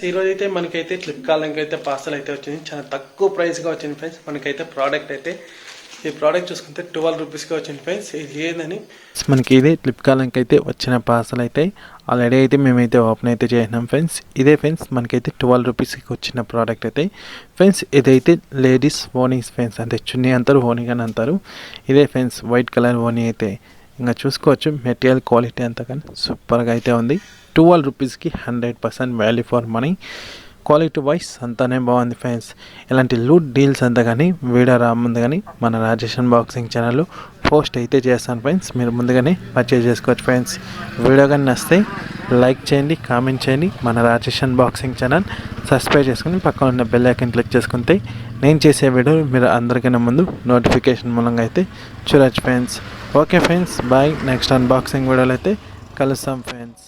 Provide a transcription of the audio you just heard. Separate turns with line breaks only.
ఈరోజు అయితే మనకైతే ఫ్లిప్కార్ట్ అయితే పార్సల్ అయితే వచ్చింది. చాలా తక్కువ ప్రైస్గా వచ్చింది ఫ్రెండ్స్. మనకైతే ప్రోడక్ట్ అయితే ఈ ప్రోడక్ట్ చూసుకుంటే 12 రూపీస్గా వచ్చింది ఫ్రెండ్స్. ఇది ఏందని మనకి ఇదే ఫ్లిప్కార్ట్ అయితే వచ్చిన పార్సల్ అయితే ఆల్రెడీ అయితే మేమైతే ఓపెన్ అయితే చేసినాం ఫ్రెండ్స్. ఇదే ఫ్రెండ్స్ మనకైతే 12 రూపీస్కి వచ్చిన ప్రోడక్ట్ అయితే ఫ్రెండ్స్. ఇదైతే లేడీస్ ఓనీస్ ఫ్రెండ్స్, అంటే చున్నీ అంటారు, ఓనీ అని అంటారు. ఇదే ఫ్రెండ్స్ వైట్ కలర్ ఓనీ అయితే ఇంకా చూసుకోవచ్చు. మెటీరియల్ క్వాలిటీ అంతా కానీ సూపర్గా అయితే ఉంది. 12 రూపీస్కి 100% value for money. Quality wise అంతానే బాగుంది ఫ్రెండ్స్. ఇలాంటి లూట్ డీల్స్ అంతా కానీ వీడియో రాముందు కానీ మన రాజేష్ అన్బాక్సింగ్ ఛానల్లో పోస్ట్ అయితే చేస్తాను ఫ్రెండ్స్. మీరు ముందుగానే పర్చేజ్ చేసుకోవచ్చు ఫ్రెండ్స్. వీడియో కానీ నచ్చితే లైక్ చేయండి, కామెంట్ చేయండి. మన రాజేష్ అన్బాక్సింగ్ ఛానల్ సబ్స్క్రైబ్ చేసుకుని పక్కన ఉన్న బెల్ ఐకాన్ క్లిక్ చేసుకుంటే నేను చేసే వీడియో మీరు అందరికన్నా ముందు నోటిఫికేషన్ మూలంగా అయితే చూడొచ్చు friends. Okay friends, bye. Next unboxing వీడియోలో అయితే కలుస్తాం ఫ్రెండ్స్.